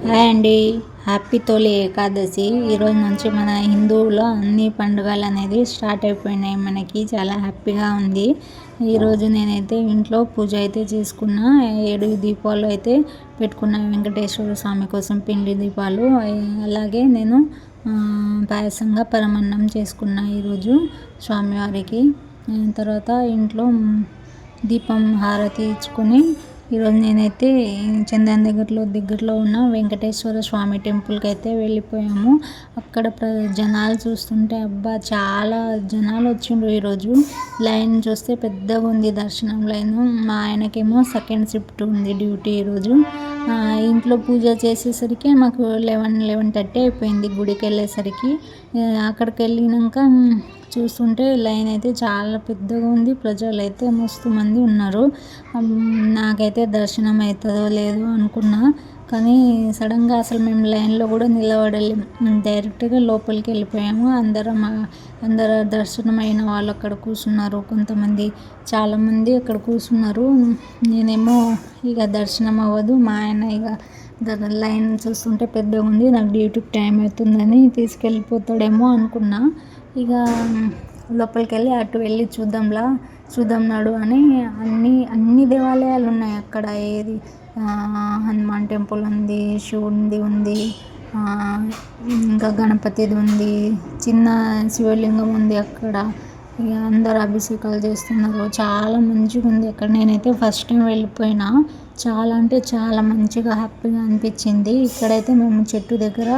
Hi అండి. Happy తొలి ఏకాదశి. ఈరోజు నుంచి మన హిందువులో అన్ని పండుగలు అనేది స్టార్ట్ అయిపోయినాయి. మనకి చాలా హ్యాపీగా ఉంది. ఈరోజు నేనైతే ఇంట్లో పూజ అయితే చేసుకున్నా. 7 దీపాలు అయితే పెట్టుకున్నా వెంకటేశ్వర స్వామి కోసం, పిండి దీపాలు. అలాగే నేను పాయసంగా పరమన్నం చేసుకున్నా ఈరోజు స్వామివారికి. తర్వాత ఇంట్లో దీపం హారతి ఇచ్చుకొని ఈరోజు నేనైతే చందన్ దగ్గరలో ఉన్న వెంకటేశ్వర స్వామి టెంపుల్కి అయితే వెళ్ళిపోయాము. అక్కడ జనాలు చూస్తుంటే అబ్బా చాలా జనాలు వచ్చిండ్రు. ఈరోజు లైన్ చూస్తే పెద్దగా ఉంది దర్శనం లైన్. మా ఆయనకేమో సెకండ్ షిఫ్ట్ ఉంది డ్యూటీ ఈరోజు. ఇంట్లో పూజ చేసేసరికి మాకు 11:30 అయిపోయింది గుడికి వెళ్ళేసరికి. అక్కడికి వెళ్ళినాక చూస్తుంటే లైన్ అయితే చాలా పెద్దగా ఉంది. ప్రజలు అయితే మస్తు మంది ఉన్నారు. నాకైతే దర్శనం అవుతుందో లేదో అనుకున్నా, కానీ సడన్గా అసలు మేము లైన్లో కూడా నిలబడలేము. డైరెక్ట్గా లోపలికి వెళ్ళిపోయాము. అందరు దర్శనం అయిన వాళ్ళు అక్కడ కూర్చున్నారు. కొంతమంది చాలామంది అక్కడ కూర్చున్నారు. నేనేమో ఇక దర్శనం అవ్వదు. మా ఆయన ఇక లైన్ చూస్తుంటే పెద్దగా ఉంది, నాకు డ్యూటీకి టైం అవుతుందని తీసుకెళ్ళిపోతాడేమో అనుకున్నా. ఇక లోపలికి వెళ్ళి అటు వెళ్ళి చూద్దాం నాడు అని అన్ని దేవాలయాలు ఉన్నాయి అక్కడ. ఏది హనుమాన్ టెంపుల్ ఉంది, శివునిది ఉంది, ఇంకా గణపతిది ఉంది, చిన్న శివలింగం ఉంది అక్కడ. ఇక అందరు అభిషేకాలు చేస్తున్నారు. చాలా మంచిగా ఉంది అక్కడ. నేనైతే ఫస్ట్ టైం వెళ్ళిపోయినా. చాలా అంటే చాలా మంచిగా హ్యాపీగా అనిపించింది. ఇక్కడైతే మేము చెట్టు దగ్గర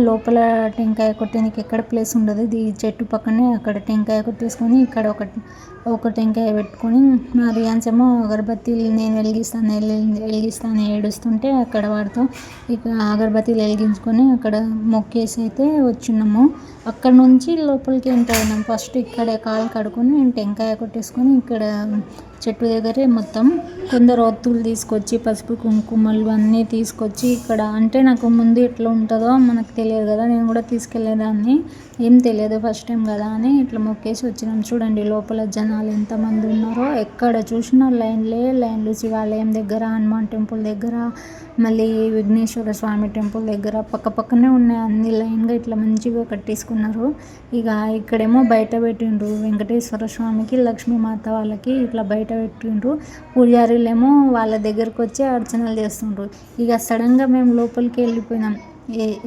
లోపల టెంకాయ కొట్టడానికి ఎక్కడ ప్లేస్ ఉండదు. ఈ చెట్టు పక్కనే అక్కడ టెంకాయ కొట్టేసుకొని ఇక్కడ ఒక టెంకాయ పెట్టుకొని, మా రియాన్స్ ఏమో అగరబత్తీలు నేను వెలిగిస్తాను ఏడుస్తుంటే అక్కడ వాడితో ఇక అగరబత్తీలు వెలిగించుకొని అక్కడ మొక్కేసి అయితే వచ్చినాము. అక్కడ నుంచి లోపలికి ఎంటర్ అయినాం. ఫస్ట్ ఇక్కడే కాలు కడుక్కొని టెంకాయ కొట్టేసుకొని ఇక్కడ చెట్టు దగ్గరే మొత్తం కొందరు ఒత్తులు తీసుకొచ్చి పసుపు కుంకుమలు అన్నీ తీసుకొచ్చి ఇక్కడ, అంటే నాకు ముందు ఎట్లా ఉంటుందో మనకు తెలియదు కదా, నేను కూడా తీసుకెళ్ళేదాన్ని, ఏం తెలియదు ఫస్ట్ టైం కదా అని ఇట్లా మొక్కేసి వచ్చినాం. చూడండి లోపల జనాలు ఎంతమంది ఉన్నారో. ఎక్కడ చూసినా లైన్లు. శివాలయం దగ్గర, హనుమాన్ టెంపుల్ దగ్గర, మళ్ళీ విఘ్నేశ్వర స్వామి టెంపుల్ దగ్గర పక్కనే ఉన్నాయి అన్ని లైన్గా ఇట్లా మంచిగా కట్టేసుకున్నారు. ఇక ఇక్కడేమో బయట పెట్టిండ్రు వెంకటేశ్వర స్వామికి, లక్ష్మీమాత వాళ్ళకి ఇట్లా బయట పెట్టిండ్రు. పూజారులేమో వాళ్ళ దగ్గరకు వచ్చి అర్చనలు చేస్తుండ్రు. ఇక సడన్గా మేము లోపలికి వెళ్ళిపోయినాం.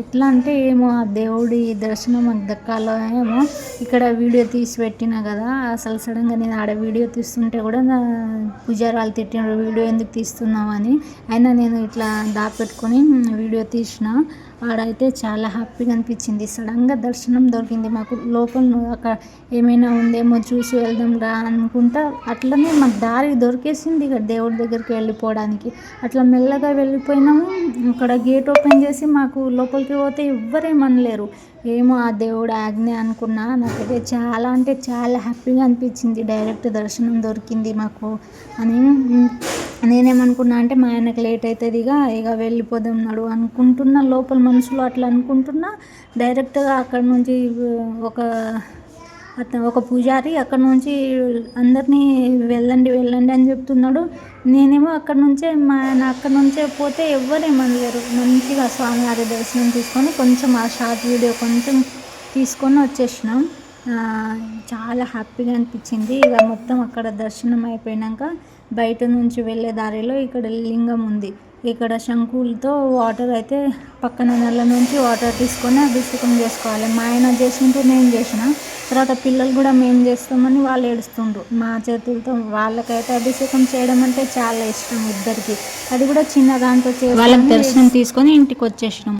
ఎట్లా అంటే ఏమో ఆ దేవుడి దర్శనం మాకు దక్కాలో ఏమో. ఇక్కడ వీడియో తీసి పెట్టినా కదా, అసలు సడన్గా నేను ఆడ వీడియో తీస్తుంటే కూడా నా పూజారి వాళ్ళు తిట్టినారు, వీడియో ఎందుకు తీస్తున్నావు అని. అయినా నేను ఇట్లా దాపెట్టుకొని వీడియో తీసిన. ఆడైతే చాలా హ్యాపీగా అనిపించింది. సడన్గా దర్శనం దొరికింది మాకు. లోపల అక్కడ ఏమైనా ఉందేమో చూసి వెళ్దాం రా అనుకుంటా అట్లనే మాకు దారి దొరికేసింది ఇక దేవుడి దగ్గరికి వెళ్ళిపోవడానికి. అట్లా మెల్లగా వెళ్ళిపోయినాము. అక్కడ గేట్ ఓపెన్ చేసి మాకు లోపలికి పోతే ఎవ్వరేమనలేరు. ఏమో ఆ దేవుడు ఆజ్ఞ అనుకున్నా. నాకైతే చాలా అంటే చాలా హ్యాపీగా అనిపించింది. డైరెక్ట్ దర్శనం దొరికింది మాకు అని. నేనేమనుకున్నా అంటే మా ఆయనకు లేట్ అవుతుంది ఇక వెళ్ళిపోదాం నాడు అనుకుంటున్నా. లోపల మనసులో అట్లా అనుకుంటున్నా. డైరెక్ట్గా అక్కడ నుంచి ఒక పూజారి అక్కడ నుంచి అందరినీ వెళ్ళండి అని చెప్తున్నాడు. నేనేమో అక్కడ నుంచే పోతే ఎవ్వరేమనలేరు. మంచిగా స్వామివారి దర్శనం తీసుకొని కొంచెం ఆ షార్ట్ వీడియో కొంచెం తీసుకొని వచ్చేసినాం. చాలా హ్యాపీగా అనిపించింది. ఇక మొత్తం అక్కడ దర్శనం అయిపోయాక బయట నుంచి వెళ్ళే దారిలో ఇక్కడ లింగం ఉంది. ఇక్కడ శంకులతో వాటర్ అయితే పక్కన నెల నుంచి వాటర్ తీసుకొని అభిషేకం చేసుకోవాలి. మా ఆయన చేసింటూ నేను చేసిన. తర్వాత పిల్లలు కూడా మేము చేస్తామని వాళ్ళు ఏడుస్తుండ్రు. మా చేతులతో వాళ్ళకైతే అభిషేకం చేయడం అంటే చాలా ఇష్టం ఇద్దరికి. అది కూడా చిన్న దాంతో చేసి వాళ్ళకి దర్శనం తీసుకొని ఇంటికి వచ్చేసినాం.